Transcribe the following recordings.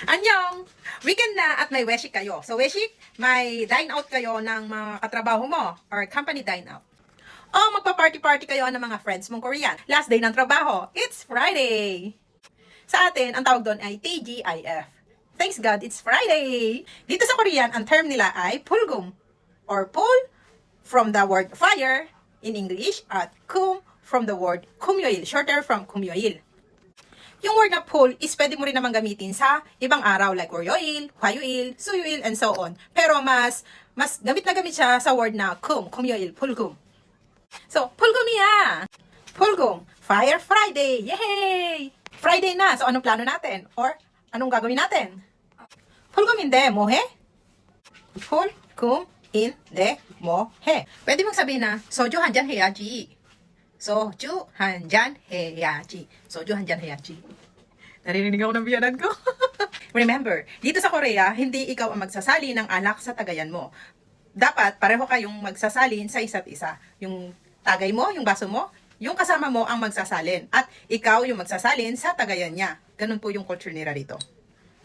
Anyong! Weekend na at may weshik kayo. So weshik, may dine out kayo ng mga katrabaho mo or company dine out. O magpa-party-party kayo ng mga friends mong Korean. Last day ng trabaho, it's Friday! Sa atin, ang tawag doon ay TGIF. Thanks God, it's Friday! Dito sa Korean, ang term nila ay pulgum or pul from the word fire in English at kum from the word kumyoil, shorter from kumyoil. Yung word na pull is pwede mo rin naman gamitin sa ibang araw like waryoil, hwayoil, suyuil, and so on. Pero mas gamit na gamit siya sa word na kumyoil, pulgum. So, pulgumiya! Pulgum, Fire Friday! Yay! Friday na! So, anong plano natin? Or, anong gagawin natin? Pulguminde, mohe? Pulguminde, mohe. Pwede mong sabihin na, soju hanjan heyaji. Soju hanjan heyaji. Soju hanjan heyaji. Naririnig ako ng biyanan ko. Remember, dito sa Korea, hindi ikaw ang magsasali ng alak sa tagayan mo. Dapat pareho kayong magsasalin sa isa't isa. Yung tagay mo, yung baso mo, yung kasama mo ang magsasalin. At ikaw yung magsasalin sa tagayan niya. Ganun po yung culture nila rito.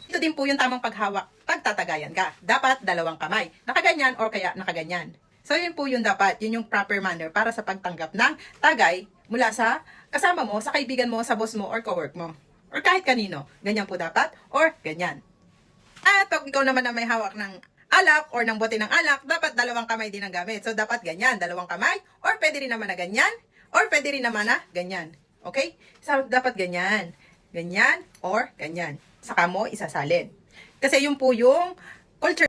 Ito din po yung tamang paghawak pag tatagayan ka. Dapat dalawang kamay. Nakaganyan or kaya nakaganyan. So, yun po yung dapat, yun yung proper manner para sa pagtanggap ng tagay mula sa kasama mo, sa kaibigan mo, sa boss mo, or cowork mo. Or kahit kanino. Ganyan po dapat, or ganyan. At pag ikaw naman na may hawak ng alak or ng bote ng alak, dapat dalawang kamay din ang gamit. So, dapat ganyan, dalawang kamay, or pwede rin naman na ganyan, or pwede rin naman na ganyan. Okay? So, dapat ganyan. Ganyan, or ganyan. Saka mo isasalin. Kasi yun po yung culture.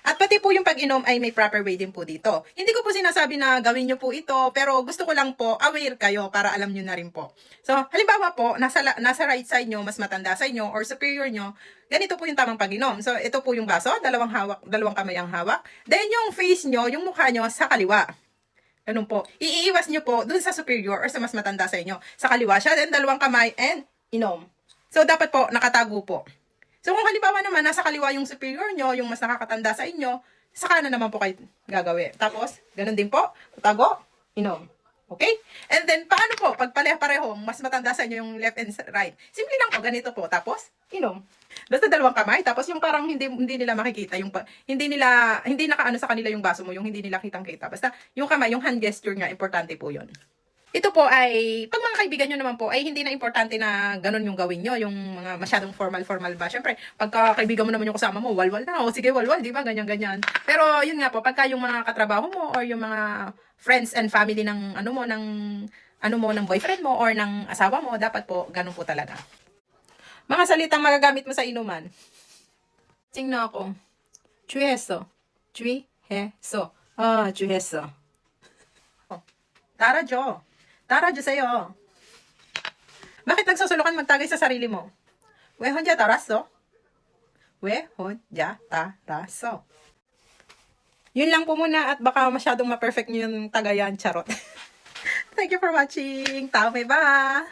At pati po yung pag-inom ay may proper way din po dito. Hindi ko po sinasabi na gawin nyo po ito, pero gusto ko lang po aware kayo para alam nyo na rin po. So, halimbawa po, nasa right side nyo, mas matanda sa inyo, or superior nyo, ganito po yung tamang pag-inom. So, ito po yung baso, dalawang kamay ang hawak. Then, yung face nyo, yung mukha nyo sa kaliwa. Ganun po. Iiwas nyo po dun sa superior or sa mas matanda sa inyo. Sa kaliwa siya, then dalawang kamay and inom. So, dapat po, nakatago po. So, kung halimbawa naman, nasa kaliwa yung superior nyo, yung mas nakakatanda sa inyo, sa kanan naman po kayo gagawin. Tapos, ganun din po, tago, inom. Okay? And then, paano po? Pag pareho, mas matanda sa inyo yung left and right. Simple lang po, ganito po. Tapos, inom. Basta dalawang kamay. Tapos, yung parang hindi nila makikita, hindi nakaano sa kanila yung baso mo, yung hindi nila kitang-kita. Basta, yung kamay, yung hand gesture nga, importante po yun. Ito po ay, pag mga kaibigan nyo naman po, ay hindi na importante na ganun yung gawin nyo, yung mga masyadong formal ba. Siyempre, pagka kaibigan mo naman yung kasama mo, walwal na, o sige, walwal, di ba? Ganyan. Pero, yun nga po, pagka yung mga katrabaho mo, or yung mga friends and family ng, ng boyfriend mo, or ng asawa mo, dapat po, ganun po talaga. Mga salitang magagamit mo sa inuman. Tingnan ako. Chueso. Chueso. Chueso. Tara, Jo. Tara, Diyos sa'yo. Bakit nagsusulukan magtagay sa sarili mo? Wehonja taraso. Wehonja taraso. Yun lang po muna at baka masyadong ma-perfect nyo yung tagayan. Charot. Thank you for watching. Tao may ba?